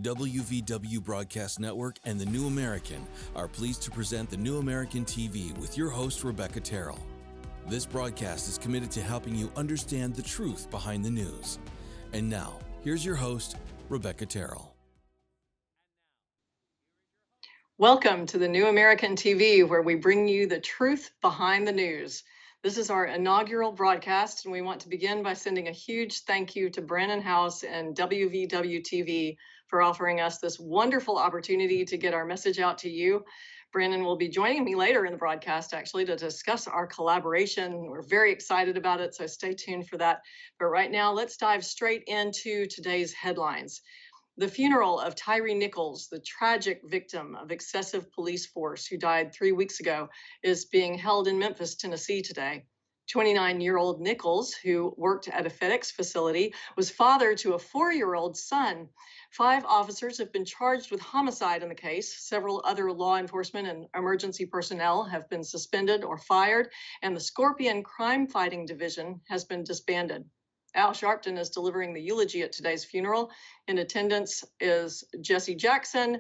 WVW Broadcast Network and The New American are pleased to present The New American TV with your host, Rebecca Terrell. This broadcast is committed to helping you understand the truth behind the news. And now, here's your host, Rebecca Terrell. Welcome to The New American TV, where we bring you the truth behind the news. This is our inaugural broadcast, and we want to begin by sending a huge thank you to Brannon, Howse, and WVW TV for offering us this wonderful opportunity to get our message out to you. Brannon will be joining me later in the broadcast, actually, to discuss our collaboration. We're very excited about it, so stay tuned for that. But right now, let's dive straight into today's headlines. The funeral of Tyre Nichols, the tragic victim of excessive police force who died 3 weeks ago, is being held in Memphis, Tennessee today. 29-year-old Nichols, who worked at a FedEx facility, was father to a 4-year-old son. 5 officers have been charged with homicide in the case. Several other law enforcement and emergency personnel have been suspended or fired, and the Scorpion Crime Fighting Division has been disbanded. Al Sharpton is delivering the eulogy at today's funeral. In attendance is Jesse Jackson.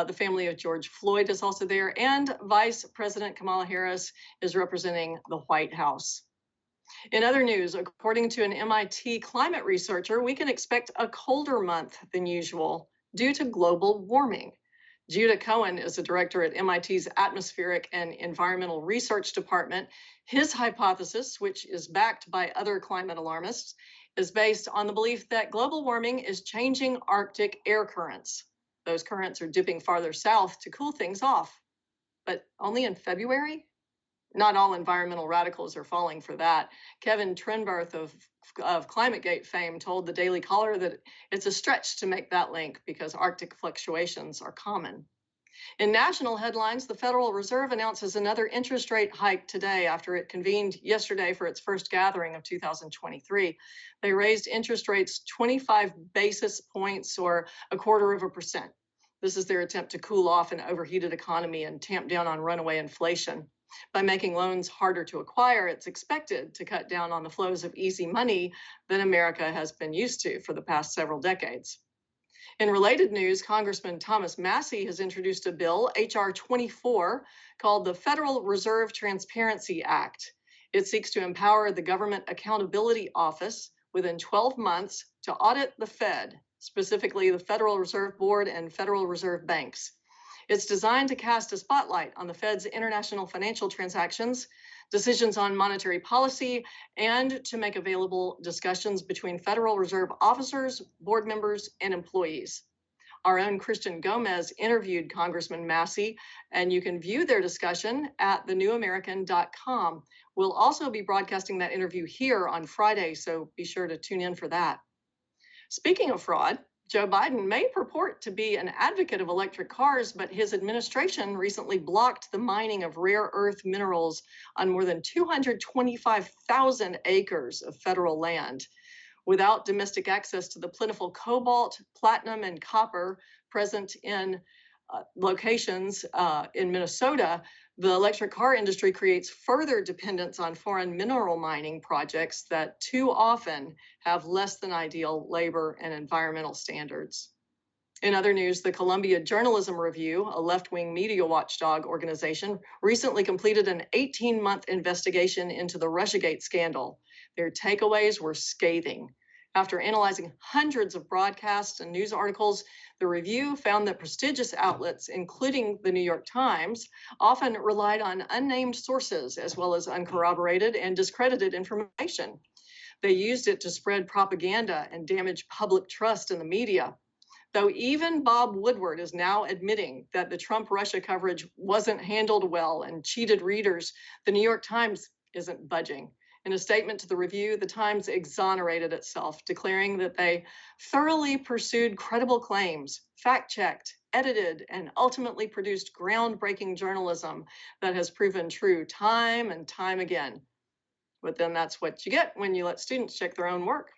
The family of George Floyd is also there, and Vice President Kamala Harris is representing the White House. In other news, according to an MIT climate researcher, we can expect a colder month than usual due to global warming. Judah Cohen is a director at MIT's Atmospheric and Environmental Research Department. His hypothesis, which is backed by other climate alarmists, is based on the belief that global warming is changing Arctic air currents. Those currents are dipping farther south to cool things off, but only in February? Not all environmental radicals are falling for that. Kevin Trenbarth of ClimateGate fame told the Daily Caller that it's a stretch to make that link because Arctic fluctuations are common. In national headlines, the Federal Reserve announces another interest rate hike today after it convened yesterday for its first gathering of 2023. They raised interest rates 25 basis points or 0.25%. This is their attempt to cool off an overheated economy and tamp down on runaway inflation. By making loans harder to acquire, it's expected to cut down on the flows of easy money that America has been used to for the past several decades. In related news, Congressman Thomas Massie has introduced a bill, H.R. 24, called the Federal Reserve Transparency Act. It seeks to empower the Government Accountability Office within 12 months to audit the Fed, specifically the Federal Reserve Board and Federal Reserve banks. It's designed to cast a spotlight on the Fed's international financial transactions, decisions on monetary policy, and to make available discussions between Federal Reserve officers, board members, and employees. Our own Christian Gomez interviewed Congressman Massie, and you can view their discussion at thenewamerican.com. We'll also be broadcasting that interview here on Friday, so be sure to tune in for that. Speaking of fraud, Joe Biden may purport to be an advocate of electric cars, but his administration recently blocked the mining of rare earth minerals on more than 225,000 acres of federal land. Without domestic access to the plentiful cobalt, platinum, and copper present in locations in Minnesota, the electric car industry creates further dependence on foreign mineral mining projects that too often have less than ideal labor and environmental standards. In other news, the Columbia Journalism Review, a left-wing media watchdog organization, recently completed an 18-month investigation into the Russiagate scandal. Their takeaways were scathing. After analyzing hundreds of broadcasts and news articles, the review found that prestigious outlets, including the New York Times, often relied on unnamed sources as well as uncorroborated and discredited information. They used it to spread propaganda and damage public trust in the media. Though even Bob Woodward is now admitting that the Trump-Russia coverage wasn't handled well and cheated readers, the New York Times isn't budging. In a statement to the review, the Times exonerated itself, declaring that they thoroughly pursued credible claims, fact-checked, edited, and ultimately produced groundbreaking journalism that has proven true time and time again. But then that's what you get when you let students check their own work.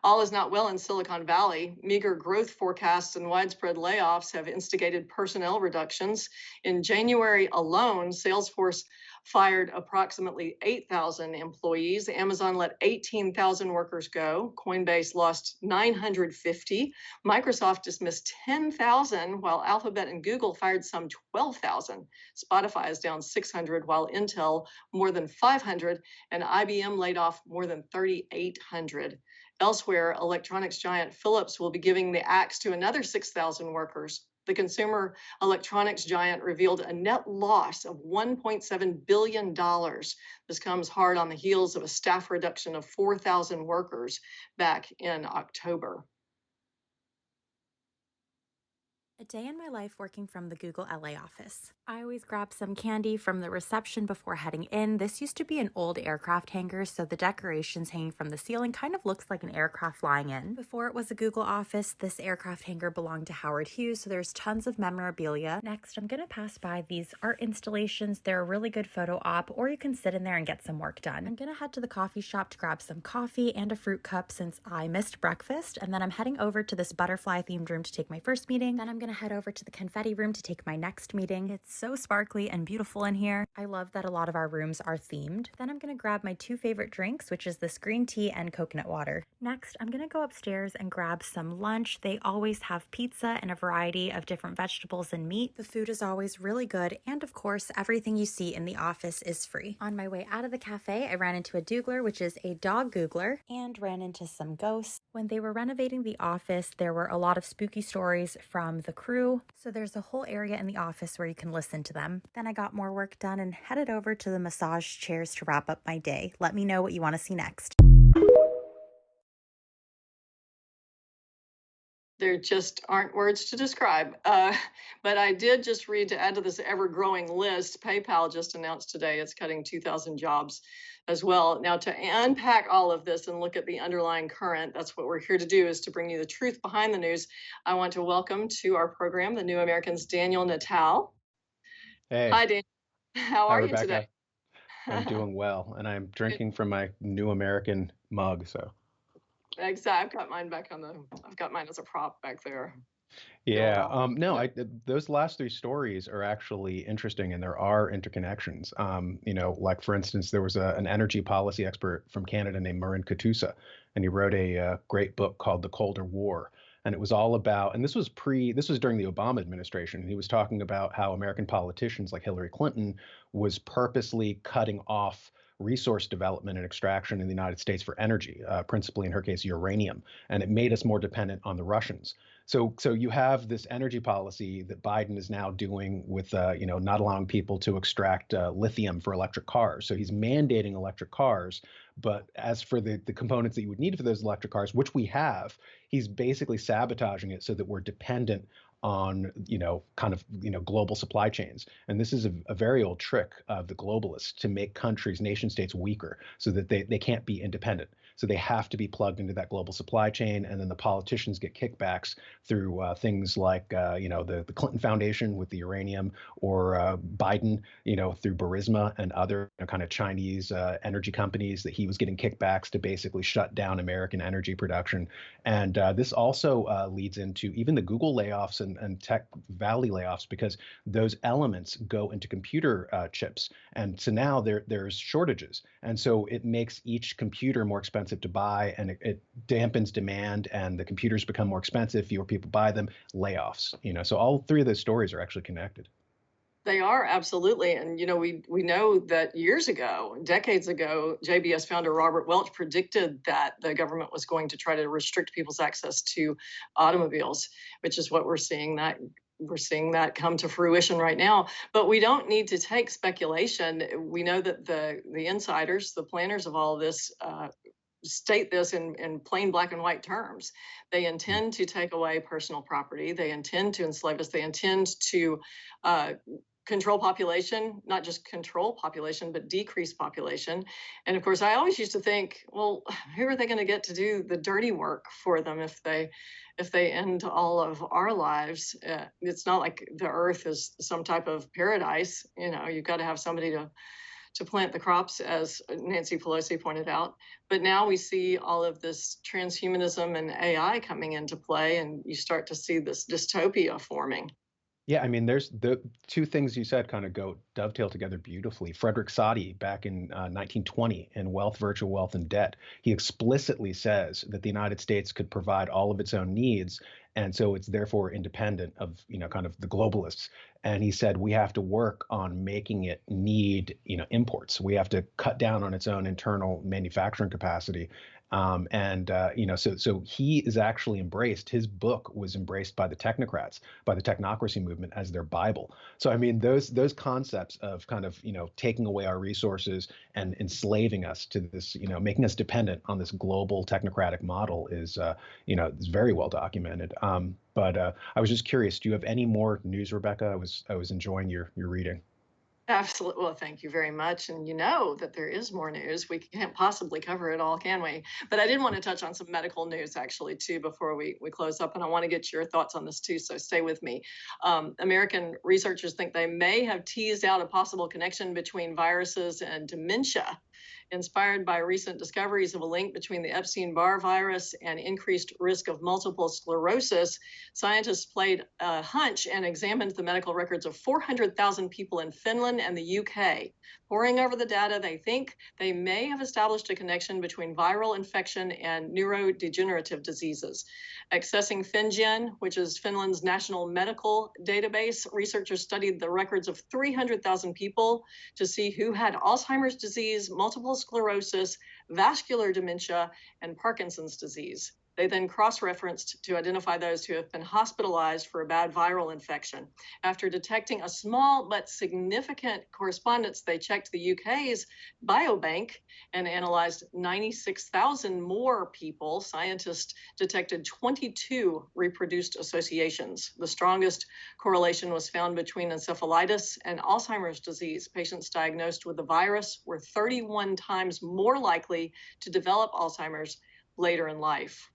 All is not well in Silicon Valley. Meager growth forecasts and widespread layoffs have instigated personnel reductions. In January alone, Salesforce fired approximately 8,000 employees. Amazon let 18,000 workers go. Coinbase lost 950. Microsoft dismissed 10,000, while Alphabet and Google fired some 12,000. Spotify is down 600, while Intel more than 500, and IBM laid off more than 3,800. Elsewhere, electronics giant Philips will be giving the axe to another 6,000 workers. The consumer electronics giant revealed a net loss of $1.7 billion. This comes hard on the heels of a staff reduction of 4,000 workers back in October. A day in my life working from the Google LA office. I always grab some candy from the reception before heading in. This used to be an old aircraft hangar, so the decorations hanging from the ceiling kind of looks like an aircraft flying in. Before it was a Google office, this aircraft hangar belonged to Howard Hughes, so there's tons of memorabilia. Next, I'm gonna pass by these art installations. They're a really good photo op, or you can sit in there and get some work done. I'm gonna head to the coffee shop to grab some coffee and a fruit cup since I missed breakfast, and then I'm heading over to this butterfly themed room to take my first meeting. Then I'm gonna head over to the confetti room to take my next meeting. It's so sparkly and beautiful in here. I love that a lot of our rooms are themed. Then I'm gonna grab my two favorite drinks, which is this green tea and coconut water. Next, I'm gonna go upstairs and grab some lunch. They always have pizza and a variety of different vegetables and meat. The food is always really good, and of course, everything you see in the office is free. On my way out of the cafe, I ran into a doogler, which is a dog googler, and ran into some ghosts. When they were renovating the office, there were a lot of spooky stories from the crew. So there's a whole area in the office where you can listen to them. Then I got more work done and headed over to the massage chairs to wrap up my day. Let me know what you want to see next. There just aren't words to describe. But I did just read, to add to this ever-growing list, PayPal just announced today it's cutting 2,000 jobs as well. Now, to unpack all of this and look at the underlying current, that's what we're here to do, is to bring you the truth behind the news. I want to welcome to our program the New American's Daniel Natal. Hey. Hi, Daniel. How Hi, are Rebecca. you today? I'm doing well, and I'm drinking from my New American mug, so. Exactly. I've got mine as a prop back there. Yeah, no, those last three stories are actually interesting, and there are interconnections. Like for instance, there was an energy policy expert from Canada named Marin Katusa, and he wrote a great book called The Colder War. And it was all about, and this was during the Obama administration, and he was talking about how American politicians like Hillary Clinton was purposely cutting off resource development and extraction in the United States for energy, principally in her case, uranium, and it made us more dependent on the Russians. So you have this energy policy that Biden is now doing with, not allowing people to extract lithium for electric cars. So he's mandating electric cars, but as for the components that you would need for those electric cars, which we have, he's basically sabotaging it so that we're dependent on, global supply chains. And this is a very old trick of the globalists to make countries, nation states weaker so that they can't be independent. So they have to be plugged into that global supply chain. And then the politicians get kickbacks through things like, the Clinton Foundation with the uranium, or Biden, through Burisma and other kind of Chinese energy companies that he was getting kickbacks to basically shut down American energy production. And this also leads into even the Google layoffs and Tech Valley layoffs, because those elements go into computer chips. And so now there's shortages. And so it makes each computer more expensive to buy, and it dampens demand, and the computers become more expensive, fewer people buy them, layoffs. So all three of those stories are actually connected. They are, absolutely. And, we know that years ago, decades ago, JBS founder Robert Welch predicted that the government was going to try to restrict people's access to automobiles, which is what we're seeing that come to fruition right now. But we don't need to take speculation. We know that the insiders, the planners of all of this, state this in plain black and white terms. They intend to take away personal property. They intend to enslave us. They intend to control population, not just control population, but decrease population. And of course, I always used to think, well, who are they going to get to do the dirty work for them if they end all of our lives? It's not like the earth is some type of paradise. You've got to have somebody to plant the crops, as Nancy Pelosi pointed out. But now we see all of this transhumanism and AI coming into play, and you start to see this dystopia forming. Yeah, I mean, there's the two things you said kind of go dovetail together beautifully. Frederick Soddy, back in 1920, in Wealth, Virtual Wealth, and Debt, he explicitly says that the United States could provide all of its own needs, and so it's therefore independent of, kind of the globalists. And he said we have to work on making it need, imports. We have to cut down on its own internal manufacturing capacity. So he is actually embraced. His book was embraced by the technocrats, by the technocracy movement as their Bible. So I mean, those concepts of kind of taking away our resources and enslaving us to this, making us dependent on this global technocratic model is very well documented. But I was just curious, do you have any more news, Rebecca? I was enjoying your reading. Absolutely. Well, thank you very much. And you know that there is more news. We can't possibly cover it all, can we? But I did want to touch on some medical news actually too before we close up. And I want to get your thoughts on this too. So stay with me. American researchers think they may have teased out a possible connection between viruses and dementia, inspired by recent discoveries of a link between the Epstein-Barr virus and increased risk of multiple sclerosis. Scientists played a hunch and examined the medical records of 400,000 people in Finland and the UK. Poring over the data, they think they may have established a connection between viral infection and neurodegenerative diseases. Accessing FinGen, which is Finland's national medical database, researchers studied the records of 300,000 people to see who had Alzheimer's disease, multiple sclerosis, vascular dementia, and Parkinson's disease. They then cross-referenced to identify those who have been hospitalized for a bad viral infection. After detecting a small but significant correspondence, they checked the UK's biobank and analyzed 96,000 more people. Scientists detected 22 reproduced associations. The strongest correlation was found between encephalitis and Alzheimer's disease. Patients diagnosed with the virus were 31 times more likely to develop Alzheimer's later in life.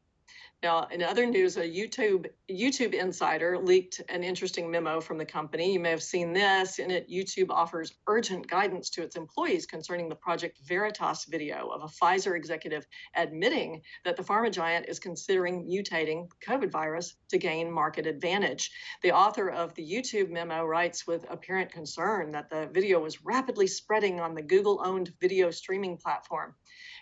Now, in other news, a YouTube insider leaked an interesting memo from the company. You may have seen this. In it, YouTube offers urgent guidance to its employees concerning the Project Veritas video of a Pfizer executive admitting that the pharma giant is considering mutating the COVID virus to gain market advantage. The author of the YouTube memo writes with apparent concern that the video was rapidly spreading on the Google-owned video streaming platform.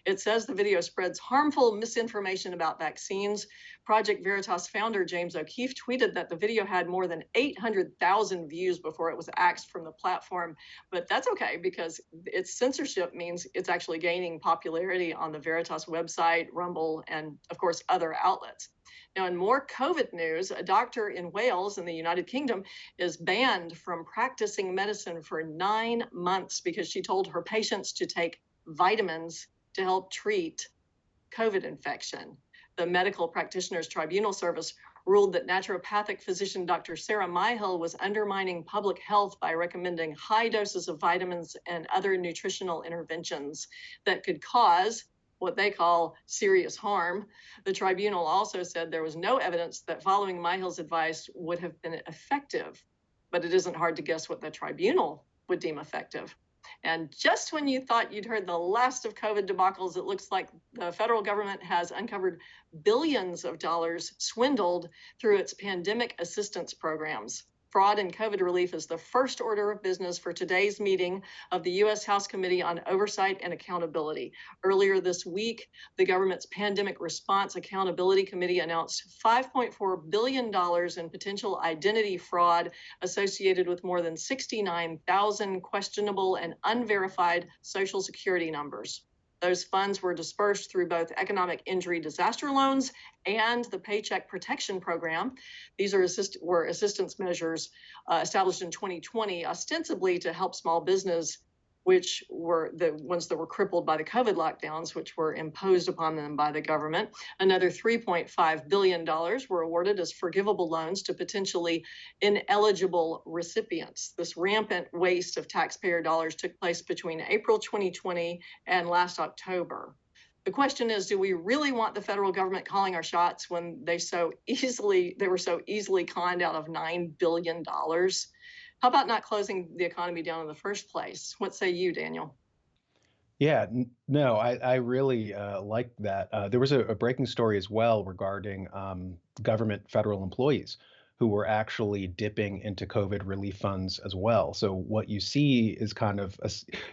It says the video spreads harmful misinformation about vaccines. Project Veritas founder James O'Keefe tweeted that the video had more than 800,000 views before it was axed from the platform. But that's okay because its censorship means it's actually gaining popularity on the Veritas website, Rumble, and of course, other outlets. Now, in more COVID news, a doctor in Wales in the United Kingdom is banned from practicing medicine for 9 months because she told her patients to take vitamins to help treat COVID infection. The Medical Practitioners Tribunal Service ruled that naturopathic physician Dr. Sarah Myhill was undermining public health by recommending high doses of vitamins and other nutritional interventions that could cause what they call serious harm. The tribunal also said there was no evidence that following Myhill's advice would have been effective, but it isn't hard to guess what the tribunal would deem effective. And just when you thought you'd heard the last of COVID debacles, it looks like the federal government has uncovered billions of dollars swindled through its pandemic assistance programs. Fraud and COVID relief is the first order of business for today's meeting of the U.S. House Committee on Oversight and Accountability. Earlier this week, the government's Pandemic Response Accountability Committee announced $5.4 billion in potential identity fraud associated with more than 69,000 questionable and unverified Social Security numbers. Those funds were dispersed through both economic injury disaster loans and the Paycheck Protection Program. These were assistance measures established in 2020, ostensibly to help small business, which were the ones that were crippled by the COVID lockdowns, which were imposed upon them by the government. Another $3.5 billion were awarded as forgivable loans to potentially ineligible recipients. This rampant waste of taxpayer dollars took place between April 2020 and last October. The question is, do we really want the federal government calling our shots when they were so easily conned out of $9 billion? How about not closing the economy down in the first place? What say you, Daniel? Yeah, no, I really like that. There was a breaking story as well regarding government federal employees who were actually dipping into COVID relief funds as well. So what you see is kind of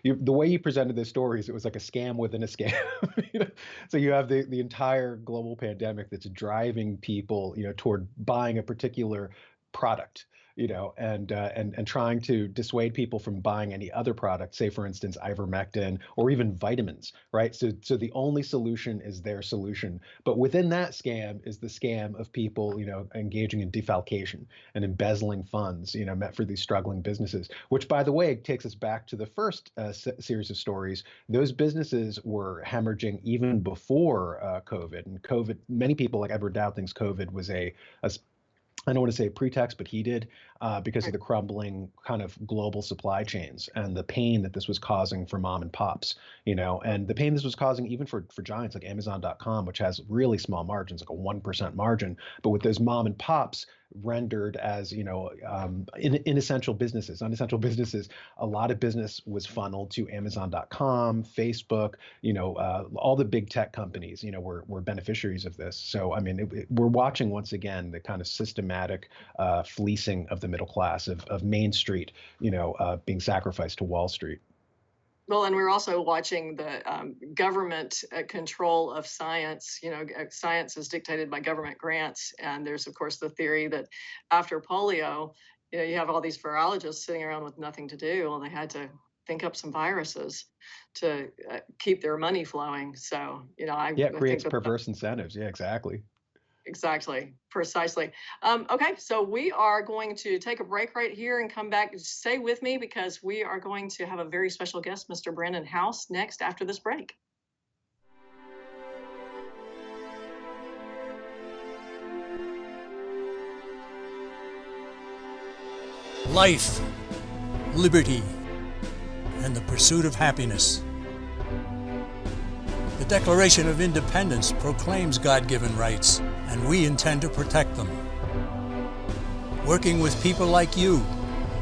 the way you presented the stories, it was like a scam within a scam. You know? So you have the entire global pandemic that's driving people, toward buying a particular product, and trying to dissuade people from buying any other product, say for instance ivermectin or even vitamins, right? So the only solution is their solution, but within that scam is the scam of people, engaging in defalcation and embezzling funds, meant for these struggling businesses. Which, by the way, takes us back to the first series of stories. Those businesses were hemorrhaging even before COVID, and COVID. Many people, like Edward Dowd, thinks COVID was a I don't want to say pretext, but he did, because of the crumbling kind of global supply chains and the pain that this was causing for mom and pops, and the pain this was causing even for giants like Amazon.com, which has really small margins, like a 1% margin. But with those mom and pops rendered as, inessential businesses, unessential businesses, a lot of business was funneled to Amazon.com, Facebook, all the big tech companies, were beneficiaries of this. So, I mean, we're watching once again the kind of systematic fleecing of the middle class, of Main Street, being sacrificed to Wall Street. Well, and we're also watching the government control of science. Science is dictated by government grants. And there's, of course, the theory that after polio, you have all these virologists sitting around with nothing to do. And they had to think up some viruses to keep their money flowing. So, it creates perverse incentives. Yeah, exactly. Exactly. Precisely. Okay, so we are going to take a break right here and come back. Stay with me because we are going to have a very special guest, Mr. Brannon Howse, next after this break. Life, liberty, and the pursuit of happiness. The Declaration of Independence proclaims God-given rights, and we intend to protect them. Working with people like you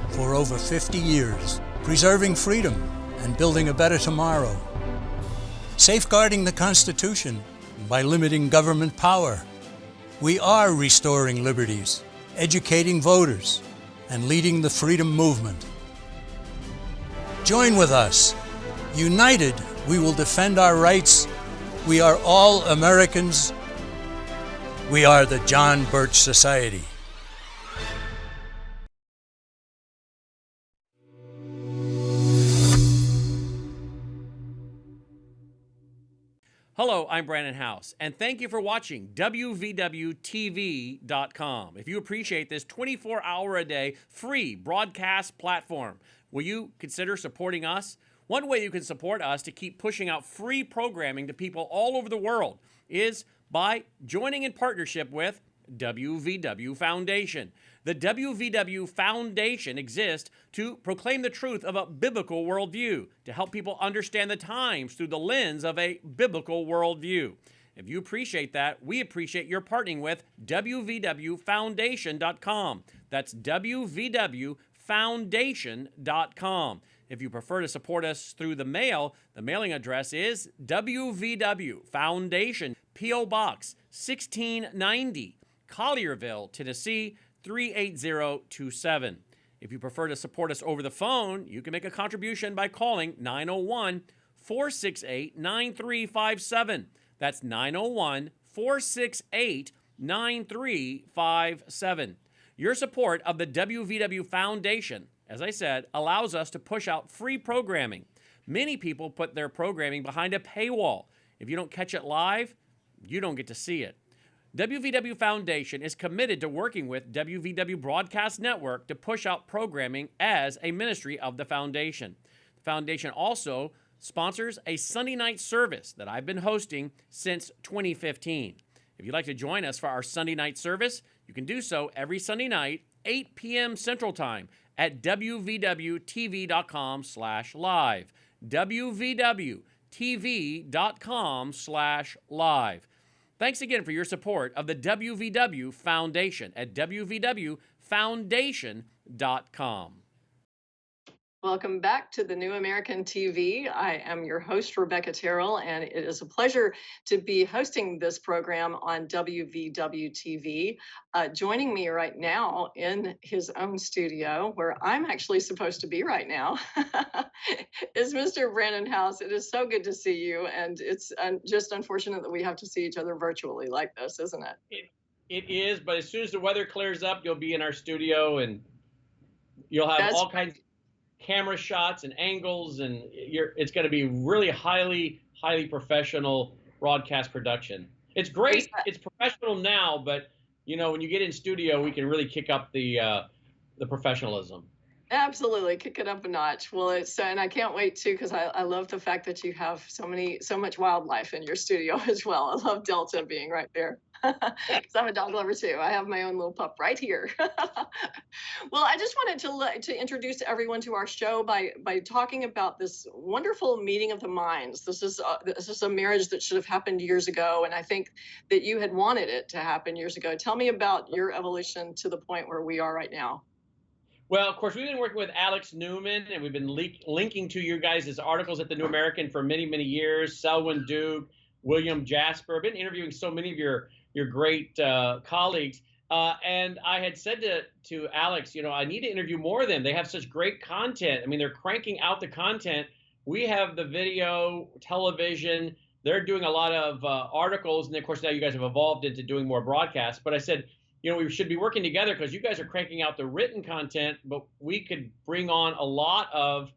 for over 50 years, preserving freedom and building a better tomorrow. Safeguarding the Constitution by limiting government power. We are restoring liberties, educating voters, and leading the freedom movement. Join with us. United, we will defend our rights. We are all Americans. We are the John Birch Society. Hello, I'm Brannon Howse, and thank you for watching WVWTV.com. If you appreciate this 24-hour-a-day free broadcast platform, will you consider supporting us? One way you can support us to keep pushing out free programming to people all over the world is by joining in partnership with WVW Foundation. The WVW Foundation exists to proclaim the truth of a biblical worldview, to help people understand the times through the lens of a biblical worldview. If you appreciate that, we appreciate your partnering with WVWFoundation.com. That's WVWFoundation.com. If you prefer to support us through the mail, the mailing address is WVW Foundation, P.O. Box 1690, Collierville, Tennessee 38027. If you prefer to support us over the phone, you can make a contribution by calling 901-468-9357. That's 901-468-9357. Your support of the WVW Foundation, as I said, allows us to push out free programming. Many people put their programming behind a paywall. If you don't catch it live, you don't get to see it. WVW Foundation is committed to working with WVW Broadcast Network to push out programming as a ministry of the Foundation. The Foundation also sponsors a Sunday night service that I've been hosting since 2015. If you'd like to join us for our Sunday night service, you can do so every Sunday night, 8 p.m. Central Time at wvwtv.com/live. wvwtv.com/live. Thanks again for your support of the WVW Foundation at wvwfoundation.com. Welcome back to the New American TV. I am your host, Rebecca Terrell, and it is a pleasure to be hosting this program on WVW TV. Joining me right now in his own studio, where I'm actually supposed to be right now, is Mr. Brannon Howse. It is so good to see you, and it's just unfortunate that we have to see each other virtually like this, isn't it? It is, but as soon as the weather clears up, you'll be in our studio and you'll have all kinds of camera shots and angles, and it's going to be really highly professional broadcast production. It's great. It's professional now, but when you get in studio, we can really kick up the professionalism. Absolutely, kick it up a notch. Well, and I can't wait too, because I love the fact that you have so much wildlife in your studio as well. I love Delta being right there, because I'm a dog lover too. I have my own little pup right here. Well, I just wanted to introduce everyone to our show by talking about this wonderful meeting of the minds. This is a marriage that should have happened years ago, and I think that you had wanted it to happen years ago. Tell me about your evolution to the point where we are right now. Well, of course, we've been working with Alex Newman, and we've been linking to your guys' articles at the New American for many years. Selwyn Duke, William Jasper. I've been interviewing so many of your great colleagues. And I had said to Alex, I need to interview more of them. They have such great content. I mean, they're cranking out the content. We have the video, television. They're doing a lot of articles. And of course, now you guys have evolved into doing more broadcasts. But I said, we should be working together because you guys are cranking out the written content, but we could bring on a lot of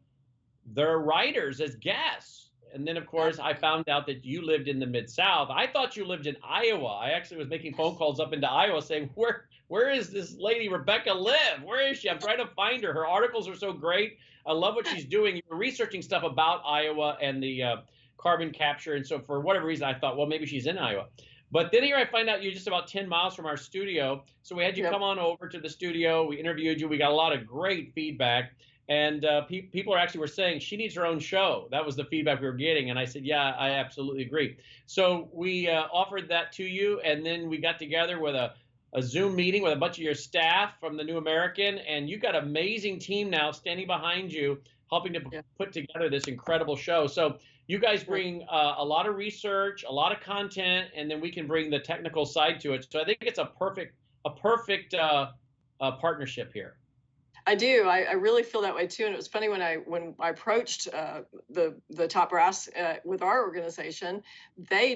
their writers as guests. And then, of course, I found out that you lived in the Mid-South. I thought you lived in Iowa. I actually was making phone calls up into Iowa saying, where is this lady Rebecca live? Where is she? I'm trying to find her. Her articles are so great. I love what she's doing. You're researching stuff about Iowa and the carbon capture. And so for whatever reason, I thought, well, maybe she's in Iowa. But then here I find out you're just about 10 miles from our studio. So we had you come on over to the studio. We interviewed you. We got a lot of great feedback. And people were saying she needs her own show. That was the feedback we were getting. And I said, yeah, I absolutely agree. So we offered that to you. And then we got together with a Zoom meeting with a bunch of your staff from the New American. And you got an amazing team now standing behind you, helping to put together this incredible show. So you guys bring a lot of research, a lot of content, and then we can bring the technical side to it. So I think it's a perfect partnership here. I do. I really feel that way too. And it was funny when I approached the top brass with our organization, they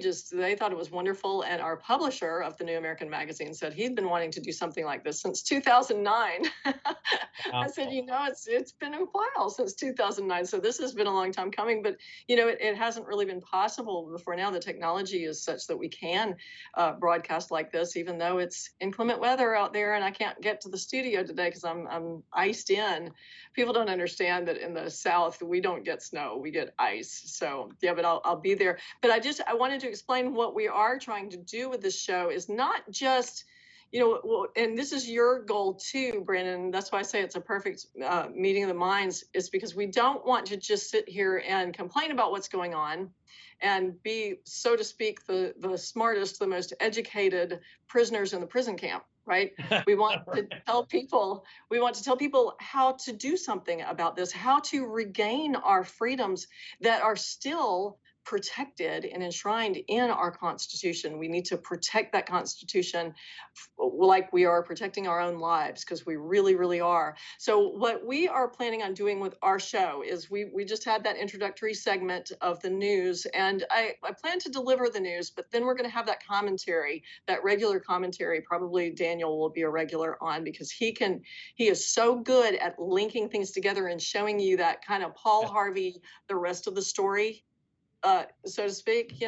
thought it was wonderful. And our publisher of the New American magazine said he'd been wanting to do something like this since 2009. I said, it's been a while since 2009. So this has been a long time coming, but it hasn't really been possible before now. The technology is such that we can broadcast like this, even though it's inclement weather out there and I can't get to the studio today because I'm iced in. People don't understand that in the South, we don't get snow, we get ice. So yeah, but I'll be there. But I wanted to explain what we are trying to do with this show is not just, and this is your goal too, Brannon. That's why I say it's a perfect meeting of the minds, is because we don't want to just sit here and complain about what's going on and be, so to speak, the smartest, the most educated prisoners in the prison camp. Right? We want to tell people how to do something about this, how to regain our freedoms that are still protected and enshrined in our Constitution. We need to protect that Constitution like we are protecting our own lives, because we really, really are. So what we are planning on doing with our show is we just had that introductory segment of the news, and I plan to deliver the news, but then we're going to have that commentary, that regular commentary. Probably Daniel will be a regular on, because he is so good at linking things together and showing you that kind of Paul Harvey, the rest of the story, so to speak,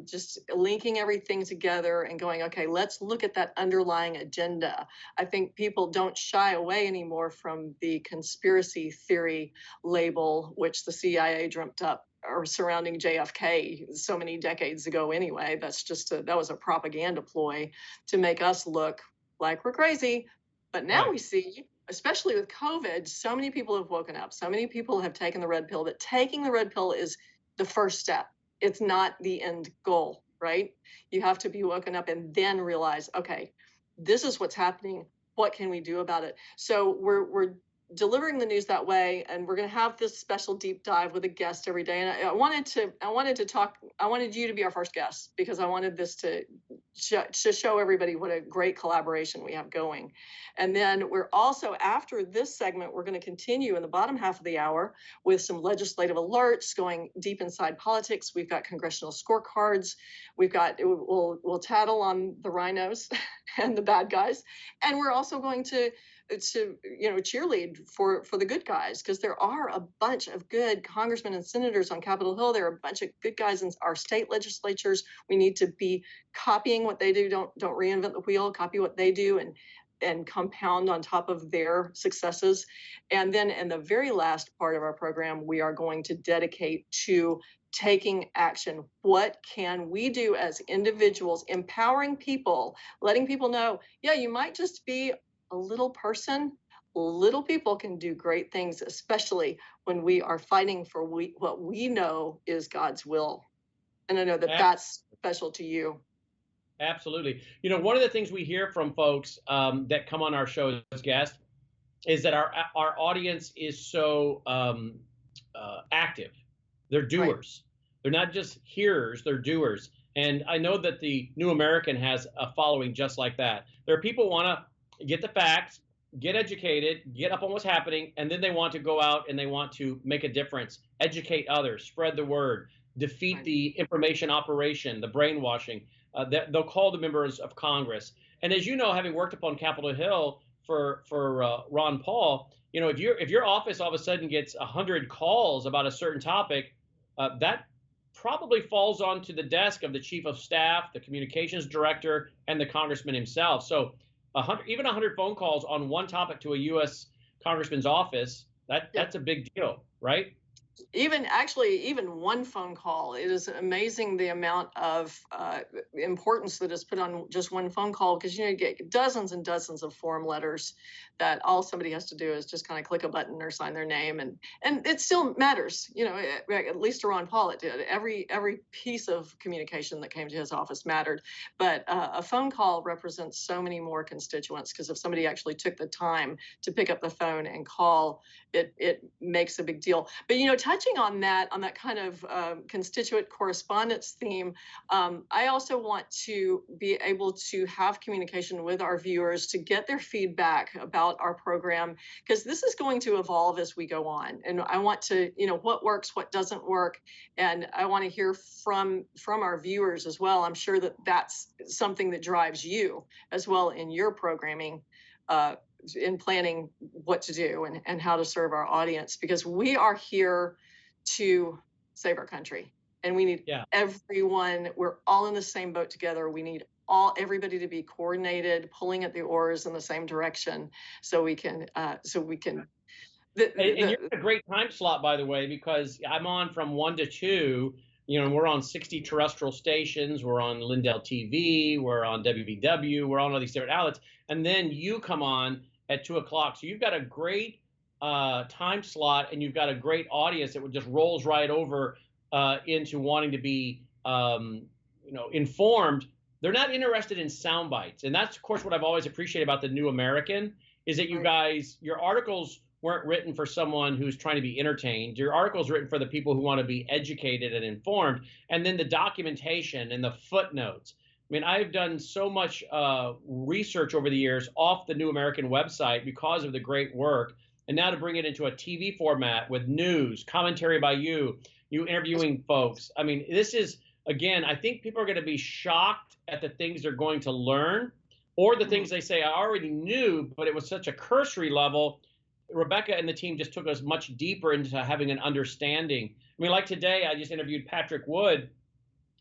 just linking everything together and going, okay, let's look at that underlying agenda. I think people don't shy away anymore from the conspiracy theory label, which the CIA dreamt up or surrounding JFK so many decades ago anyway. That was a propaganda ploy to make us look like we're crazy. But now we see, especially with COVID, so many people have woken up. So many people have taken the red pill, that taking the red pill is the first step. It's not the end goal, right? You have to be woken up and then realize, okay, this is what's happening. What can we do about it? So we're delivering the news that way, and we're going to have this special deep dive with a guest every day. And I wanted you to be our first guest, because I wanted this to show everybody what a great collaboration we have going. And then we're also, after this segment, we're going to continue in the bottom half of the hour with some legislative alerts, going deep inside politics. We've got congressional scorecards. We'll tattle on the rhinos and the bad guys, and we're also going to cheerlead for the good guys, because there are a bunch of good congressmen and senators on Capitol Hill. There are a bunch of good guys in our state legislatures. We need to be copying what they do. Don't reinvent the wheel. Copy what they do and compound on top of their successes. And then in the very last part of our program, we are going to dedicate to taking action. What can we do as individuals, empowering people, letting people know, yeah, you might just be a little person. Little people can do great things, especially when we are fighting for what we know is God's will. And I know that that's special to you. Absolutely. One of the things we hear from folks that come on our show as guests is that our audience is so active. They're doers. Right. They're not just hearers, they're doers. And I know that the New American has a following just like that. There are people who want to get the facts, get educated, get up on what's happening, and then they want to go out and they want to make a difference, educate others, spread the word, defeat the information operation, the brainwashing. They'll call the members of Congress. And as you know, having worked upon Capitol Hill for Ron Paul, if your office all of a sudden gets 100 calls about a certain topic, that probably falls onto the desk of the chief of staff, the communications director, and the congressman himself. So even 100 phone calls on one topic to a U.S. congressman's office, that's a big deal, right? Even one phone call, it is amazing the amount of importance that is put on just one phone call, because you get dozens and dozens of form letters that all somebody has to do is just kind of click a button or sign their name, and it still matters. At least to Ron Paul it did. Every piece of communication that came to his office mattered, but a phone call represents so many more constituents, because if somebody actually took the time to pick up the phone and call, it makes a big deal. But touching on that kind of constituent correspondence theme, I also want to be able to have communication with our viewers to get their feedback about our program, because this is going to evolve as we go on. And I want to, what works, what doesn't work. And I want to hear from our viewers as well. I'm sure that that's something that drives you as well in your programming, in planning what to do and how to serve our audience, because we are here to save our country, and we need everyone. We're all in the same boat together. We need everybody to be coordinated, pulling at the oars in the same direction, so we can. And you're in a great time slot, by the way, because I'm on from 1 to 2. And we're on 60 terrestrial stations. We're on Lindell TV. We're on WVW. We're on all these different outlets. And then you come on at 2 o'clock. So you've got a great time slot, and you've got a great audience that just rolls right over into wanting to be, informed. They're not interested in sound bites. And that's, of course, what I've always appreciated about the New American is that you guys, your articles weren't written for someone who's trying to be entertained. Your article's written for the people who want to be educated and informed. And then the documentation and the footnotes. I mean, I've done so much research over the years off the New American website because of the great work. And now to bring it into a TV format with news, commentary by you interviewing folks. I mean, this is, again, I think people are going to be shocked at the things they're going to learn, or the things they say I already knew, but it was such a cursory level. Rebecca and the team just took us much deeper into having an understanding. I mean, like today, I just interviewed Patrick Wood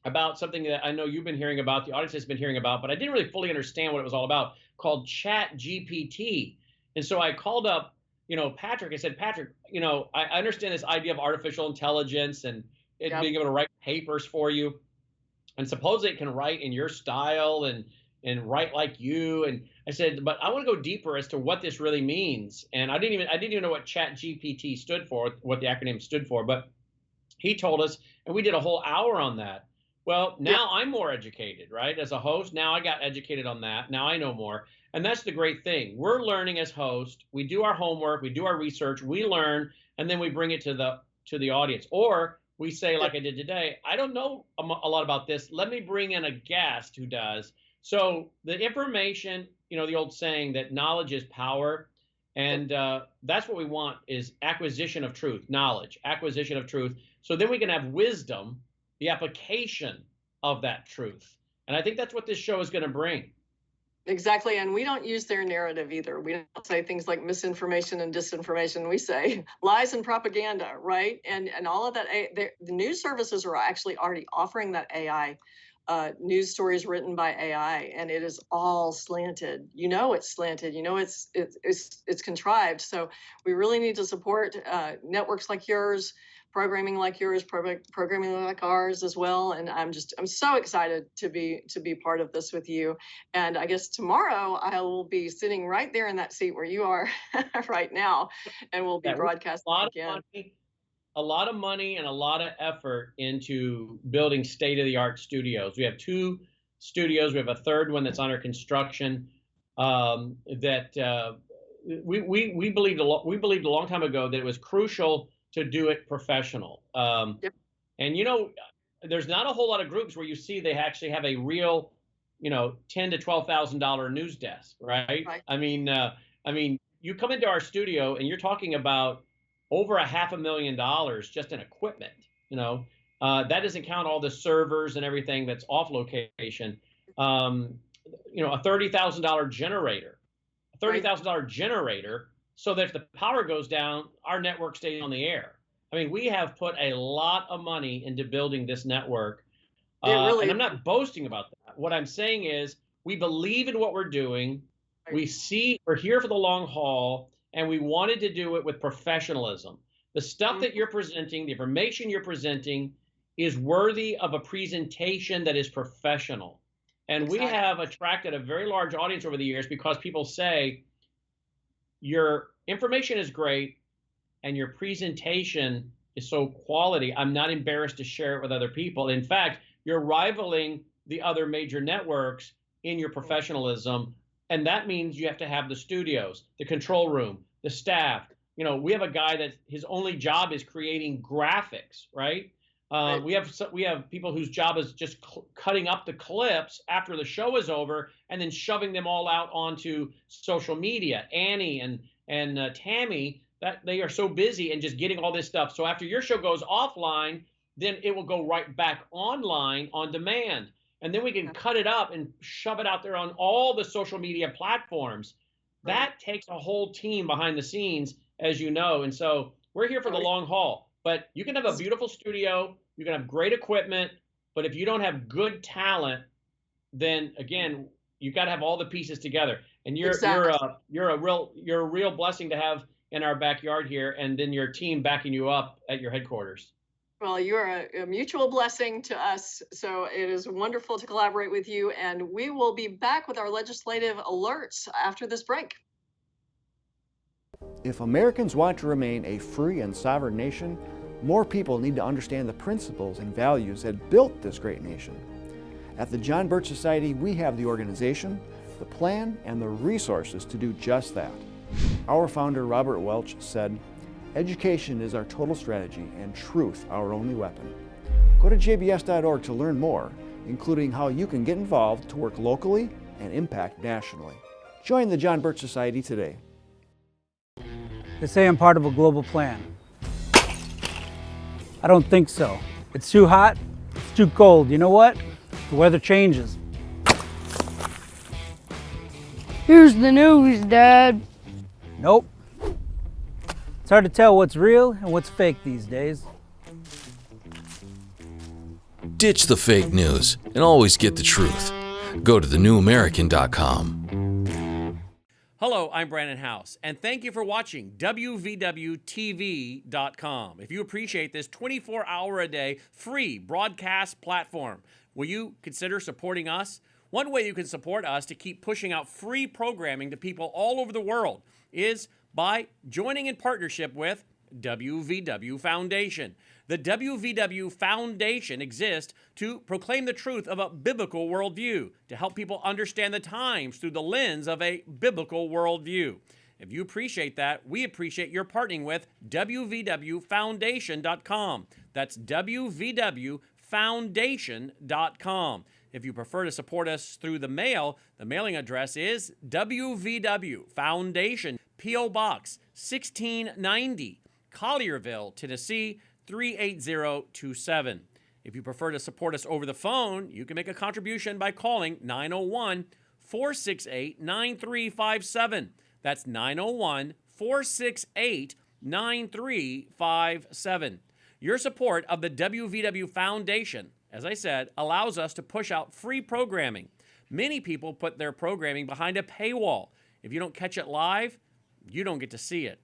about something that I know you've been hearing about, the audience has been hearing about, but I didn't really fully understand what it was all about, called Chat GPT. And so I called up, Patrick. I said, Patrick, I understand this idea of artificial intelligence and it being able to write papers for you. And supposedly it can write in your style and write like you. And I said, but I want to go deeper as to what this really means. And I didn't even know what Chat GPT stood for, what the acronym stood for, but he told us, and we did a whole hour on that. Well, now I'm more educated, right? As a host, now I got educated on that. Now I know more. And that's the great thing. We're learning as hosts. We do our homework, we do our research, we learn, and then we bring it to the audience. Or we say, like I did today, I don't know a lot about this. Let me bring in a guest who does. So the information, the old saying that knowledge is power. And that's what we want, is acquisition of truth, knowledge, acquisition of truth. So then we can have wisdom, the application of that truth. And I think that's what this show is going to bring. Exactly. And we don't use their narrative either. We don't say things like misinformation and disinformation. We say lies and propaganda, right? And all of that. The news services are actually already offering that AI news stories written by AI, and it is all slanted. It's slanted. It's contrived. So we really need to support networks like yours, programming like yours, programming like ours as well. And I'm so excited to be part of this with you. And I guess tomorrow I will be sitting right there in that seat where you are right now, and we'll be broadcasting again. A lot of money and a lot of effort into building state-of-the-art studios. We have 2 studios. We have a third one that's under construction. We believed a long time ago that it was crucial to do it professional. And there's not a whole lot of groups where you see they actually have a real, $10,000 to $12,000 news desk, right? I mean, you come into our studio and you're talking about over $500,000 just in equipment. That doesn't count all the servers and everything that's off location. A $30,000 generator, so that if the power goes down, our network stays on the air. I mean, we have put a lot of money into building this network. And I'm not boasting about that. What I'm saying is we believe in what we're doing. We're here for the long haul, and we wanted to do it with professionalism. The stuff that you're presenting, the information you're presenting, is worthy of a presentation that is professional. And we have attracted a very large audience over the years because people say, your information is great and your presentation is so quality, I'm not embarrassed to share it with other people. In fact, you're rivaling the other major networks in your professionalism. And that means you have to have the studios, the control room, the staff. We have a guy that his only job is creating graphics, right? We have people whose job is just cutting up the clips after the show is over and then shoving them all out onto social media. Annie and Tammy, that they are so busy and just getting all this stuff. So after your show goes offline, then it will go right back online on demand. And then we can cut it up and shove it out there on all the social media platforms. That takes a whole team behind the scenes, as you know. And so we're here for the long haul. But you can have a beautiful studio, you can have great equipment, but if you don't have good talent, then again, you've got to have all the pieces together. And you're a real blessing to have in our backyard here, and then your team backing you up at your headquarters. Well, you are a mutual blessing to us. So it is wonderful to collaborate with you. And we will be back with our legislative alerts after this break. If Americans want to remain a free and sovereign nation, more people need to understand the principles and values that built this great nation. At the John Birch Society, we have the organization, the plan, and the resources to do just that. Our founder, Robert Welch, said, "Education is our total strategy and truth our only weapon." Go to jbs.org to learn more, including how you can get involved to work locally and impact nationally. Join the John Birch Society today. They say I'm part of a global plan. I don't think so. It's too hot, it's too cold. You know what? The weather changes. Here's the news, Dad. Nope. It's hard to tell what's real and what's fake these days. Ditch the fake news and always get the truth. Go to thenewamerican.com. Hello, I'm Brannon Howse, and thank you for watching WVWTV.com. If you appreciate this 24-hour-a-day free broadcast platform, will you consider supporting us? One way you can support us to keep pushing out free programming to people all over the world is by joining in partnership with WVW Foundation. The WVW Foundation exists to proclaim the truth of a biblical worldview, to help people understand the times through the lens of a biblical worldview. If you appreciate that, we appreciate your partnering with WVWFoundation.com. That's WVWFoundation.com. If you prefer to support us through the mail, the mailing address is WVW Foundation, P.O. Box 1690, Collierville, Tennessee 38027. If you prefer to support us over the phone, you can make a contribution by calling 901-468-9357. That's 901-468-9357. Your support of the WVW Foundation, as I said, allows us to push out free programming. Many people put their programming behind a paywall. If you don't catch it live, you don't get to see it.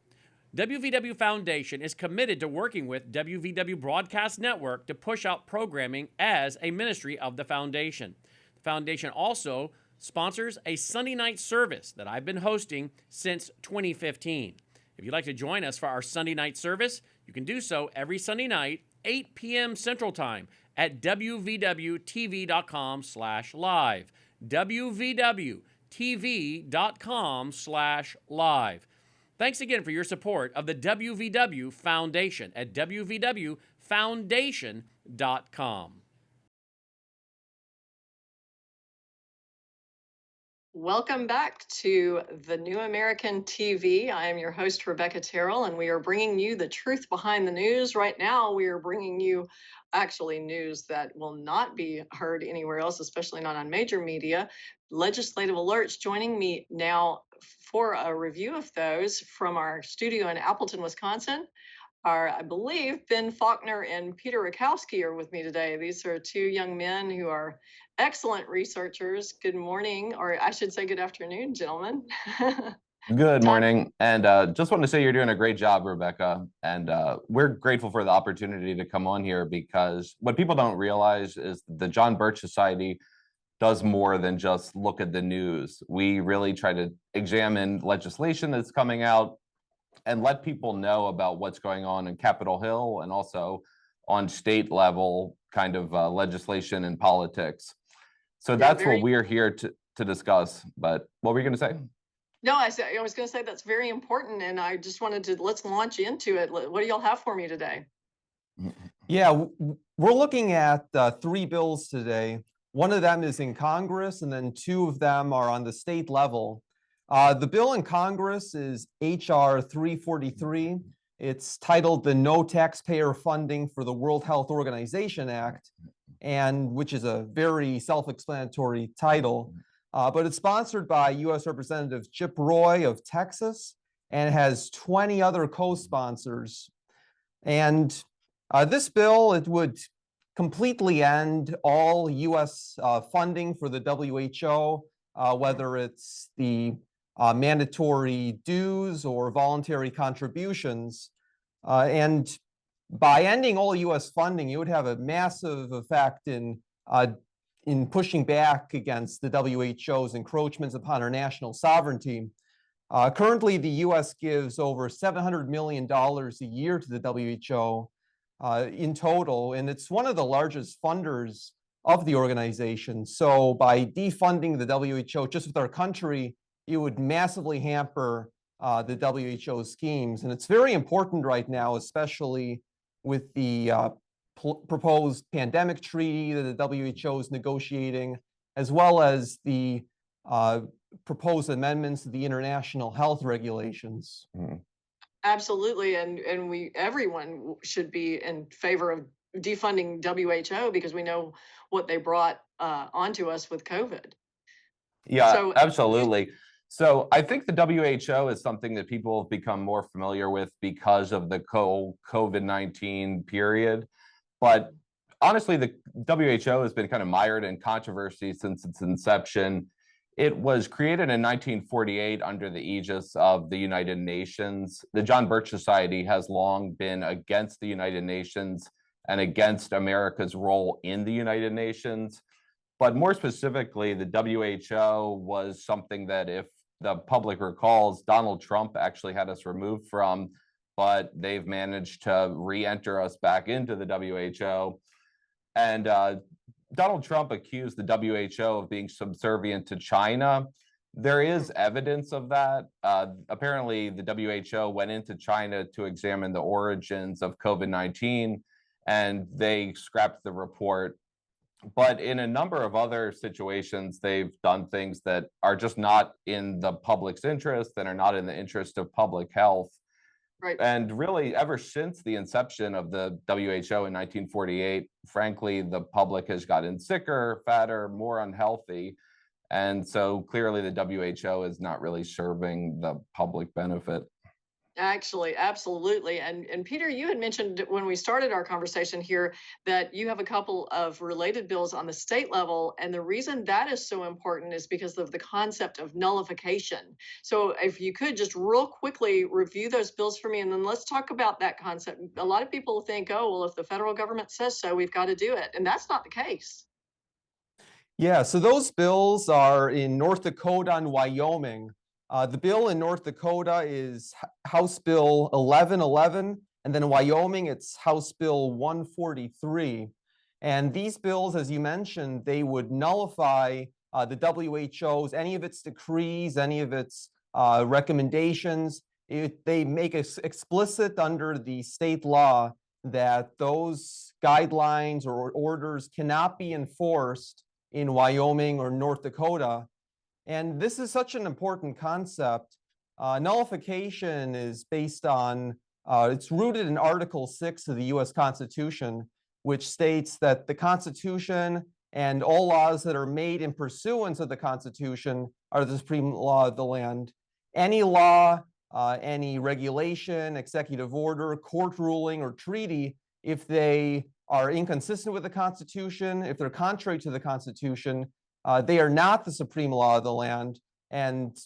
WVW Foundation is committed to working with WVW Broadcast Network to push out programming as a ministry of the Foundation. The Foundation also sponsors a Sunday night service that I've been hosting since 2015. If you'd like to join us for our Sunday night service, you can do so every Sunday night, 8 p.m. Central Time at wvwtv.com/live. wvwtv.com/live. Thanks again for your support of the WVW Foundation at wvwfoundation.com. Welcome back to the New American TV. I am your host, Rebecca Terrell, and we are bringing you the truth behind the news. Right now, we are bringing you actually news that will not be heard anywhere else, especially not on major media. Legislative alerts. Joining me now for a review of those from our studio in Appleton, Wisconsin, are, I believe, Ben Faulkner and Peter Rakowski are with me today. These are two young men who are excellent researchers. Good morning, or I should say good afternoon, gentlemen. Good morning. And just want to say you're doing a great job, Rebecca. And we're grateful for the opportunity to come on here, because what people don't realize is the John Birch Society does more than just look at the news. We really try to examine legislation that's coming out and let people know about what's going on in Capitol Hill and also on state level kind of legislation and politics. So that's what we're here to discuss. But what were you going to say? No, I was going to say that's very important, and I just wanted to, let's launch into it. What do y'all have for me today? Yeah, we're looking at 3 bills today. One of them is in Congress, and then 2 of them are on the state level. The bill in Congress is H.R. 343. It's titled the No Taxpayer Funding for the World Health Organization Act, and which is a very self-explanatory title. But it's sponsored by U.S. Representative Chip Roy of Texas, and has 20 other co-sponsors. And this bill, it would completely end all U.S. funding for the WHO, whether it's the mandatory dues or voluntary contributions. And by ending all U.S. funding, it would have a massive effect in pushing back against the WHO's encroachments upon our national sovereignty. Currently, the U.S. gives over $700 million a year to the WHO in total, and it's one of the largest funders of the organization. So by defunding the WHO just with our country, it would massively hamper the WHO schemes. And it's very important right now, especially with the proposed pandemic treaty that the WHO is negotiating, as well as the proposed amendments to the international health regulations. Mm-hmm. Absolutely, and everyone should be in favor of defunding WHO, because we know what they brought onto us with COVID. Yeah, so, absolutely. So I think the WHO is something that people have become more familiar with because of the COVID-19 period. But honestly, the WHO has been kind of mired in controversy since its inception. It was created in 1948 under the aegis of the United Nations. The John Birch Society has long been against the United Nations and against America's role in the United Nations. But more specifically, the WHO was something that, if the public recalls, Donald Trump actually had us removed from but they've managed to re-enter us back into the WHO. And Donald Trump accused the WHO of being subservient to China. There is evidence of that. Apparently, the WHO went into China to examine the origins of COVID-19, and they scrapped the report. But in a number of other situations, they've done things that are just not in the public's interest and are not in the interest of public health. Right. And really, ever since the inception of the WHO in 1948, frankly, the public has gotten sicker, fatter, more unhealthy. And so clearly the WHO is not really serving the public benefit. Actually, absolutely. And Peter, you had mentioned when we started our conversation here that you have a couple of related bills on the state level. And the reason that is so important is because of the concept of nullification. So if you could just real quickly review those bills for me, and then let's talk about that concept. A lot of people think, oh, well, if the federal government says so, we've got to do it. And that's not the case. Yeah, so those bills are in North Dakota and Wyoming. The bill in North Dakota is House Bill 1111, and then in Wyoming, it's House Bill 143. And these bills, as you mentioned, they would nullify the WHO's, any of its decrees, any of its recommendations. They make it explicit under the state law that those guidelines or orders cannot be enforced in Wyoming or North Dakota. And this is such an important concept. Nullification is based on, it's rooted in Article 6 of the US Constitution, which states that the Constitution and all laws that are made in pursuance of the Constitution are the supreme law of the land. Any law, any regulation, executive order, court ruling, or treaty, if they are inconsistent with the Constitution, if they're contrary to the Constitution, they are not the supreme law of the land. And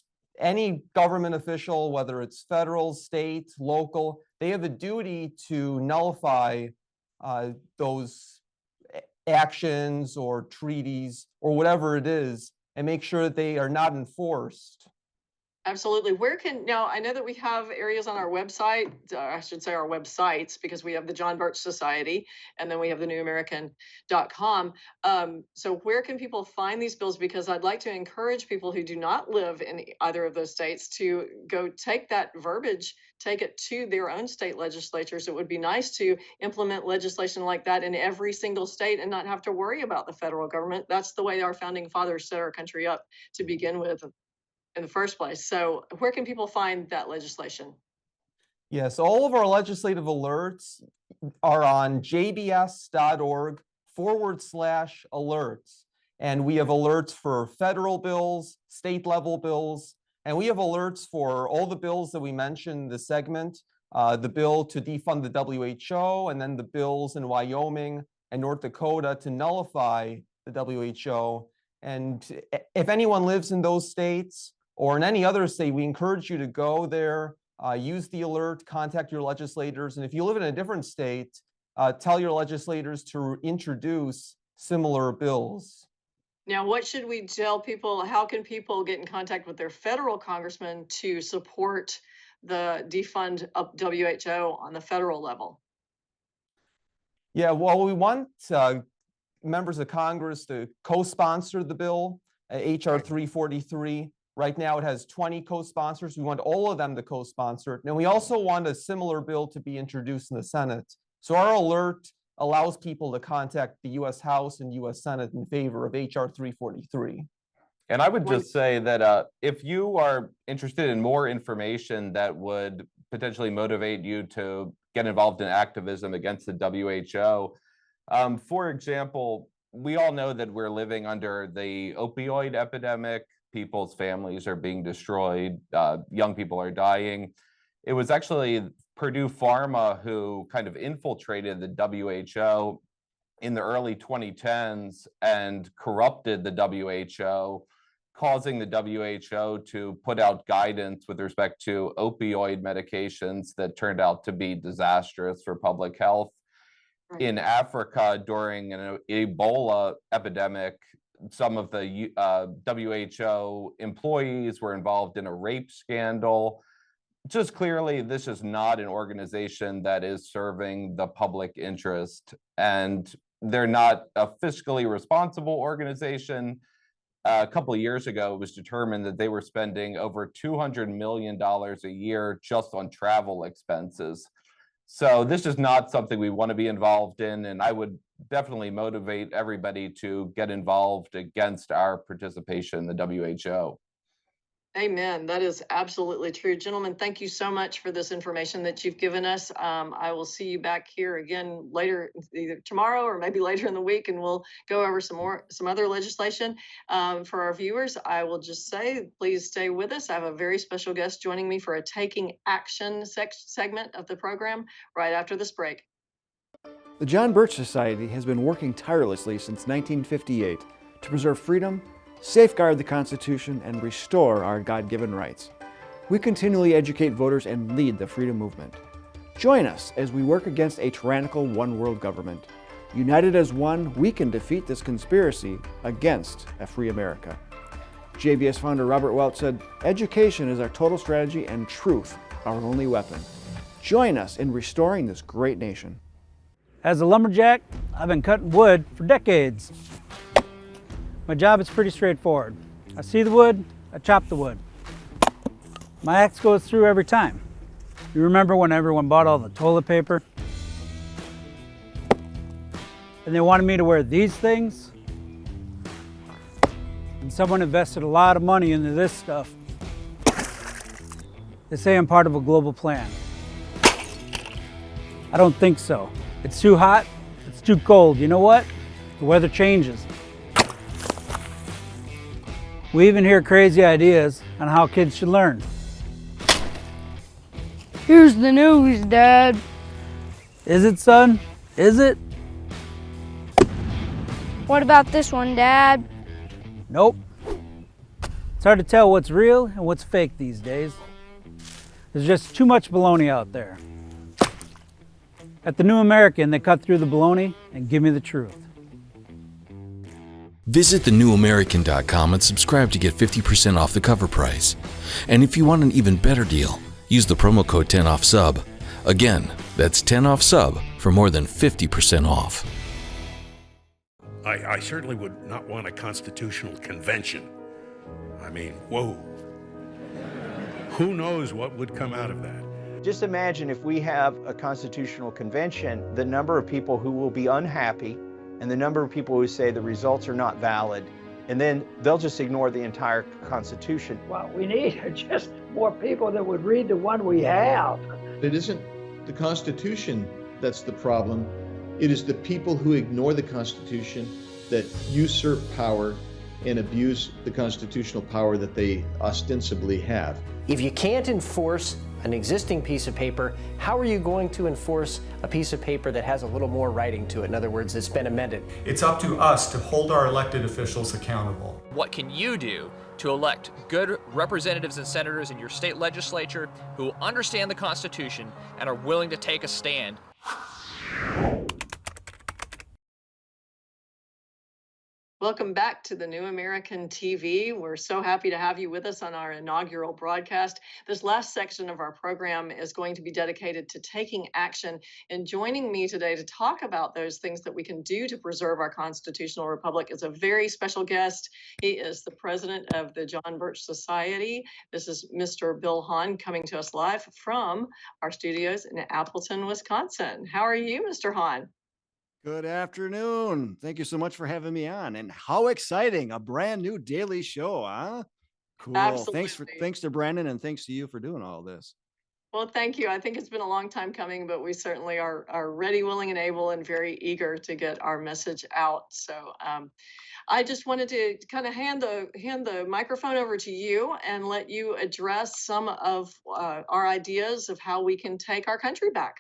any government official, whether it's federal, state, local, they have a duty to nullify those actions or treaties or whatever it is and make sure that they are not enforced. Absolutely. Now, I know that we have areas on our website, I should say our websites, because we have the John Birch Society and then we have the newamerican.com. So where can people find these bills? Because I'd like to encourage people who do not live in either of those states to go take that verbiage, take it to their own state legislatures. It would be nice to implement legislation like that in every single state and not have to worry about the federal government. That's the way our founding fathers set our country up to begin with in the first place. So where can people find that legislation? Yes, all of our legislative alerts are on jbs.org/alerts. And we have alerts for federal bills, state level bills, and we have alerts for all the bills that we mentioned in the segment, the bill to defund the WHO, and then the bills in Wyoming and North Dakota to nullify the WHO. And if anyone lives in those states, or in any other state, we encourage you to go there, use the alert, contact your legislators. And if you live in a different state, tell your legislators to introduce similar bills. Now, what should we tell people? How can people get in contact with their federal congressman to support the defund of WHO on the federal level? Yeah, well, we want members of Congress to co-sponsor the bill, HR 343. Right now, it has 20 co-sponsors. We want all of them to co-sponsor it. And we also want a similar bill to be introduced in the Senate. So our alert allows people to contact the U.S. House and U.S. Senate in favor of HR 343. And I would just say that if you are interested in more information that would potentially motivate you to get involved in activism against the WHO, for example, we all know that we're living under the opioid epidemic. People's families are being destroyed. Young people are dying. It was actually Purdue Pharma who kind of infiltrated the WHO in the early 2010s and corrupted the WHO, causing the WHO to put out guidance with respect to opioid medications that turned out to be disastrous for public health. In Africa, during an Ebola epidemic, some of the WHO employees were involved in a rape scandal. just clearly, this is not an organization that is serving the public interest, and they're not a fiscally responsible organization. A couple of years ago, it was determined that they were spending over $200 million a year just on travel expenses. So this is not something we want to be involved in, and I would definitely motivate everybody to get involved against our participation in the WHO. Amen. That is absolutely true. Gentlemen, thank you so much for this information that you've given us. I will see you back here again later, either tomorrow or maybe later in the week, and we'll go over some other legislation. For our viewers, I will just say, please stay with us. I have a very special guest joining me for a Taking Action segment of the program right after this break. The John Birch Society has been working tirelessly since 1958 to preserve freedom, safeguard the Constitution, and restore our God-given rights. We continually educate voters and lead the freedom movement. Join us as we work against a tyrannical one-world government. United as one, we can defeat this conspiracy against a free America. JBS founder Robert Welch said, "Education is our total strategy and truth our only weapon." Join us in restoring this great nation. As a lumberjack, I've been cutting wood for decades. My job is pretty straightforward. I see the wood, I chop the wood. My axe goes through every time. You remember when everyone bought all the toilet paper? And they wanted me to wear these things? And someone invested a lot of money into this stuff. They say I'm part of a global plan. I don't think so. It's too hot, it's too cold. You know what? The weather changes. We even hear crazy ideas on how kids should learn. Here's the news, Dad. Is it, son? Is it? What about this one, Dad? Nope. It's hard to tell what's real and what's fake these days. There's just too much baloney out there. At the New American, they cut through the baloney and give me the truth. Visit thenewamerican.com and subscribe to get 50% off the cover price. And if you want an even better deal, use the promo code 10OFFSUB. Again, that's 10OFFSUB for more than 50% off. I certainly would not want a constitutional convention. I mean, whoa. Who knows what would come out of that? Just imagine if we have a constitutional convention, the number of people who will be unhappy and the number of people who say the results are not valid, and then they'll just ignore the entire Constitution. What we need are just more people that would read the one we have. It isn't the Constitution that's the problem. It is the people who ignore the Constitution that usurp power and abuse the constitutional power that they ostensibly have. If you can't enforce an existing piece of paper, how are you going to enforce a piece of paper that has a little more writing to it? In other words, it's been amended. It's up to us to hold our elected officials accountable. What can you do to elect good representatives and senators in your state legislature who understand the Constitution and are willing to take a stand? Welcome back to the New American TV. We're so happy to have you with us on our inaugural broadcast. This last section of our program is going to be dedicated to taking action. And joining me today to talk about those things that we can do to preserve our constitutional republic is a very special guest. He is the president of the John Birch Society. This is Mr. Bill Hahn, coming to us live from our studios in Appleton, Wisconsin. How are you, Mr. Hahn? Good afternoon. Thank you so much for having me on. And how exciting, a brand new daily show, huh? Cool. Absolutely. Thanks to Brannon, and thanks to you for doing all this. Well, thank you. I think it's been a long time coming, but we certainly are ready, willing, and able, and very eager to get our message out. So I just wanted to kind of hand the microphone over to you and let you address some of our ideas of how we can take our country back.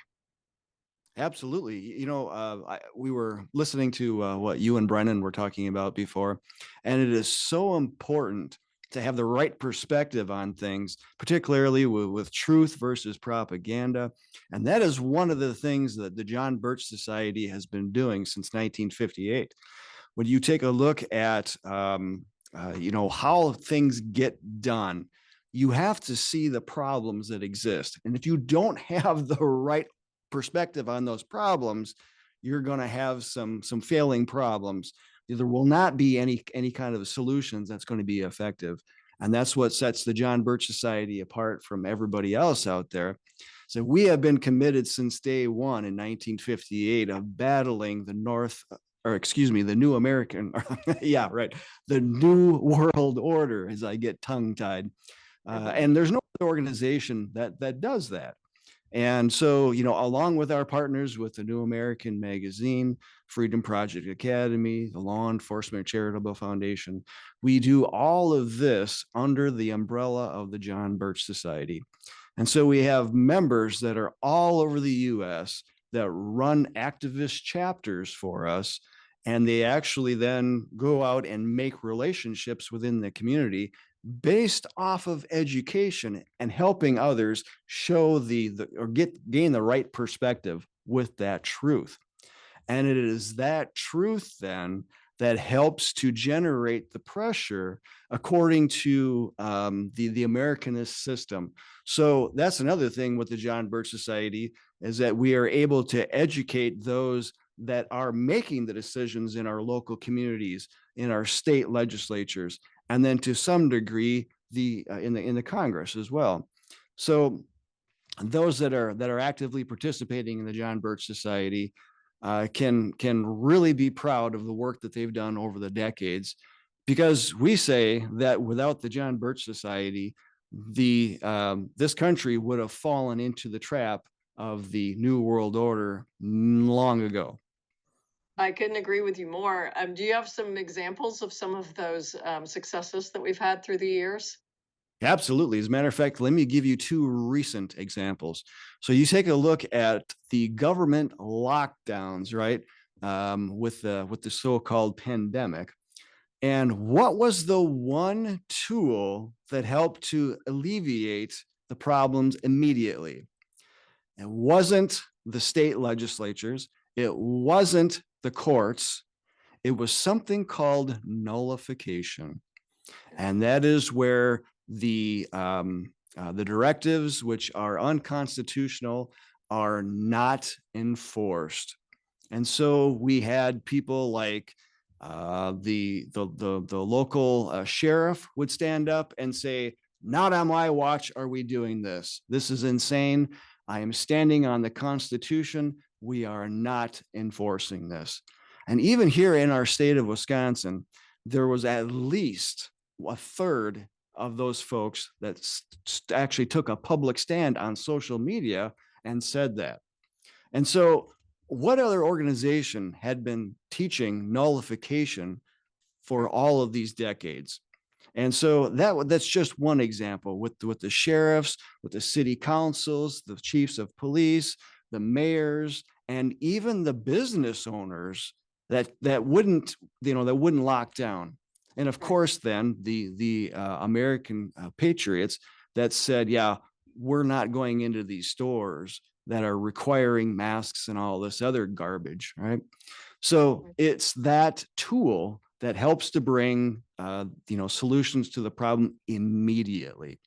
Absolutely. You know, we were listening to what you and Brannon were talking about before, and it is so important to have the right perspective on things, particularly with truth versus propaganda. And that is one of the things that the John Birch Society has been doing since 1958. When you take a look at, you know, how things get done, you have to see the problems that exist. And if you don't have the right perspective on those problems, you're going to have some failing problems. There will not be any kind of solutions that's going to be effective. And that's what sets the John Birch Society apart from everybody else out there. So we have been committed since day one in 1958 of battling the New American, yeah, right, the New World Order, as I get tongue-tied. And there's no other organization that does that. And so, along with our partners with the New American Magazine, Freedom Project Academy, the Law Enforcement Charitable Foundation, we do all of this under the umbrella of the John Birch Society. And so we have members that are all over the US that run activist chapters for us. And they actually then go out and make relationships within the community based off of education and helping others show gain the right perspective with that truth. And it is that truth then that helps to generate the pressure according to the Americanist system. So that's another thing with the John Birch Society, is that we are able to educate those that are making the decisions in our local communities, in our state legislatures, and then to some degree in the Congress as well. So those that are actively participating in the John Birch Society can really be proud of the work that they've done over the decades, because we say that without the John Birch Society, this country would have fallen into the trap of the New World Order long ago. I couldn't agree with you more. Do you have some examples of some of those successes that we've had through the years? Absolutely. As a matter of fact, let me give you two recent examples. So you take a look at the government lockdowns, right, with the so-called pandemic. And what was the one tool that helped to alleviate the problems immediately? It wasn't the state legislatures. It wasn't the courts. It was something called nullification. And that is where the directives, which are unconstitutional, are not enforced. And so we had people like the local sheriff would stand up and say, "Not on my watch are we doing this. This is insane. I am standing on the Constitution. We are not enforcing this." And even here in our state of Wisconsin, there was at least a third of those folks that actually took a public stand on social media and said that. And so what other organization had been teaching nullification for all of these decades? And so that's just one example with the sheriffs, with the city councils, the chiefs of police, the mayors, and even the business owners that wouldn't lock down. And of course, then the American patriots that said, "Yeah, we're not going into these stores that are requiring masks and all this other garbage," right? So it's that tool that helps to bring solutions to the problem immediately.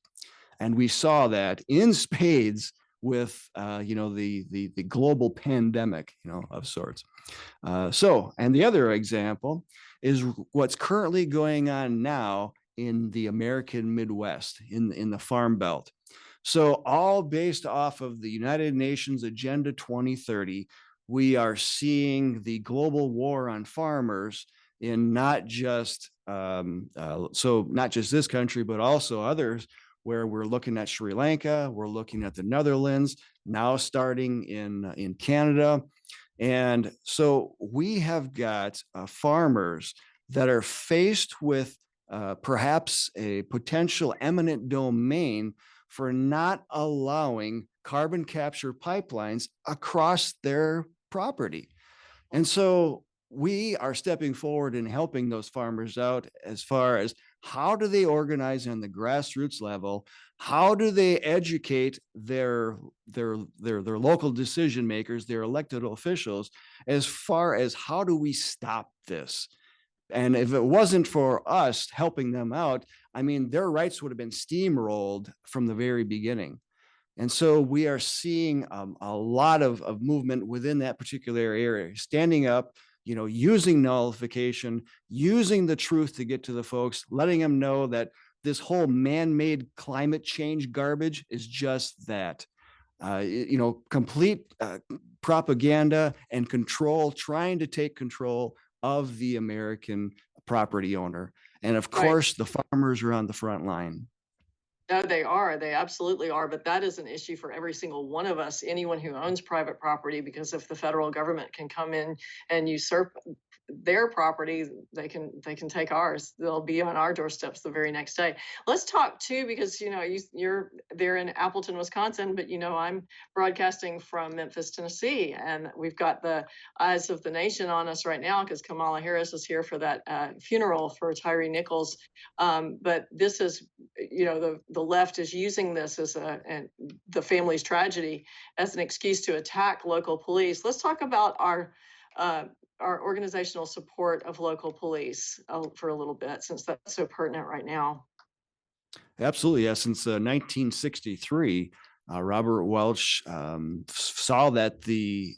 And we saw that in spades with the global pandemic, of sorts. And the other example is what's currently going on now in the American Midwest, in the Farm Belt. So all based off of the United Nations Agenda 2030, we are seeing the global war on farmers in not just this country, but also others, where we're looking at Sri Lanka, we're looking at the Netherlands, now starting in Canada. And so we have got farmers that are faced with perhaps a potential eminent domain for not allowing carbon capture pipelines across their property. And so we are stepping forward and helping those farmers out as far as how do they organize on the grassroots level? How do they educate their local decision makers, their elected officials, as far as how do we stop this? And if it wasn't for us helping them out, I mean, their rights would have been steamrolled from the very beginning. And so we are seeing a lot of movement within that particular area, standing up, using nullification, using the truth to get to the folks, letting them know that this whole man-made climate change garbage is just that. Complete propaganda and control, trying to take control of the American property owner. And of course, the farmers are on the front line. No, they are. They absolutely are. But that is an issue for every single one of us, anyone who owns private property, because if the federal government can come in and usurp their property, they can take ours. They'll be on our doorsteps the very next day. Let's talk too, because you're there in Appleton, Wisconsin, but I'm broadcasting from Memphis, Tennessee, and we've got the eyes of the nation on us right now because Kamala Harris is here for that funeral for Tyre Nichols. But this is, the left is using this as and the family's tragedy as an excuse to attack local police. Let's talk about our organizational support of local police for a little bit, since that's so pertinent right now. Absolutely, yeah. Since 1963, Robert Welch saw that the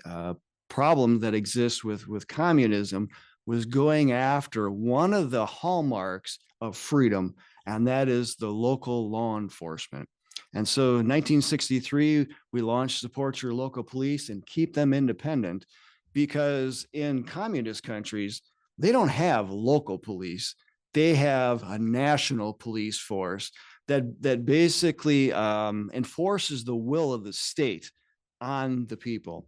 problem that exists with communism was going after one of the hallmarks of freedom, and that is the local law enforcement. And so in 1963, we launched Support Your Local Police and Keep Them Independent, because in communist countries, they don't have local police. They have a national police force that basically enforces the will of the state on the people.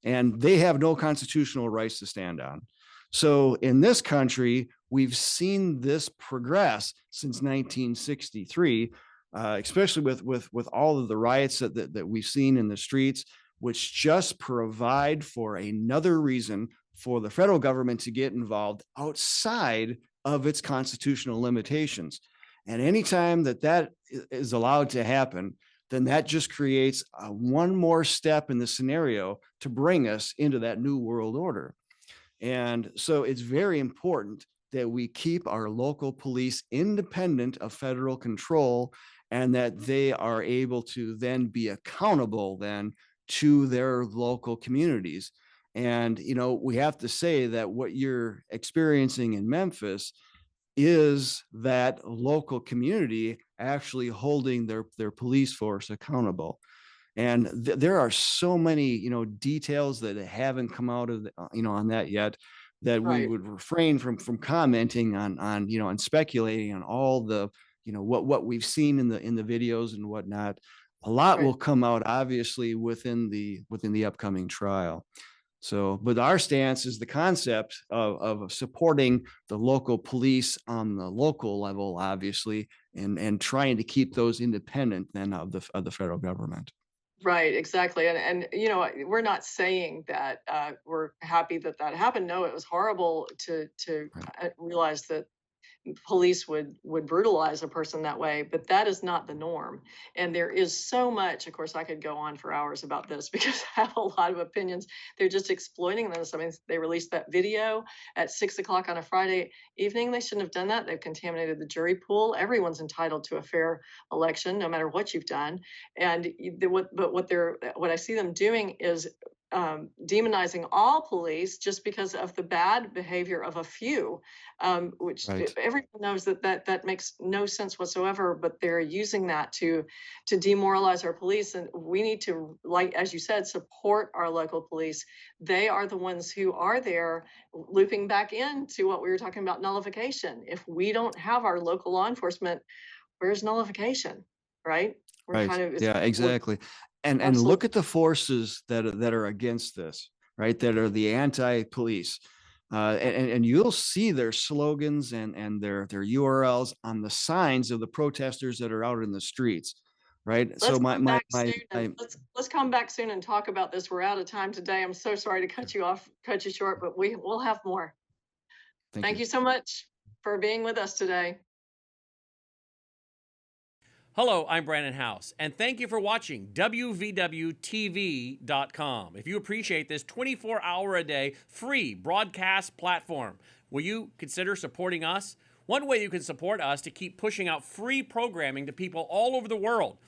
And they have no constitutional rights to stand on. So in this country, we've seen this progress since 1963, especially with all of the riots that we've seen in the streets, which just provide for another reason for the federal government to get involved outside of its constitutional limitations. And anytime that is allowed to happen, then that just creates one more step in the scenario to bring us into that new world order. And so it's very important that we keep our local police independent of federal control, and that they are able to then be accountable then to their local communities. And, we have to say that what you're experiencing in Memphis is that local community actually holding their police force accountable. And there are so many, details that haven't come out of, on that yet, that we would refrain from commenting on speculating on all the, what we've seen in the videos and whatnot. A lot will come out, obviously, within the upcoming trial. So, but our stance is the concept of supporting the local police on the local level, obviously, and trying to keep those independent then of the federal government. Right, exactly. And we're not saying that we're happy that happened. No, it was horrible to realize that police would brutalize a person that way, but that is not the norm. And there is so much, of course, I could go on for hours about this because I have a lot of opinions. They're just exploiting this. I mean, they released that video at 6 o'clock on a Friday evening. They shouldn't have done that. They've contaminated the jury pool. Everyone's entitled to a fair election, no matter what you've done. And what I see them doing is demonizing all police just because of the bad behavior of a few, which everyone knows that makes no sense whatsoever, but they're using that to demoralize our police. And we need to, like, as you said, support our local police. They are the ones who are there, looping back into what we were talking about, nullification. If we don't have our local law enforcement, where's nullification, right? Yeah, exactly. And look at the forces that are against this, right? That are the anti-police, and you'll see their slogans and their URLs on the signs of the protesters that are out in the streets, right? Let's come back soon and talk about this. We're out of time today. I'm so sorry to cut you short, but we'll have more. Thank you so much for being with us today. Hello, I'm Brannon Howse, and thank you for watching WVWTV.com. If you appreciate this 24-hour-a-day free broadcast platform, will you consider supporting us? One way you can support us to keep pushing out free programming to people all over the world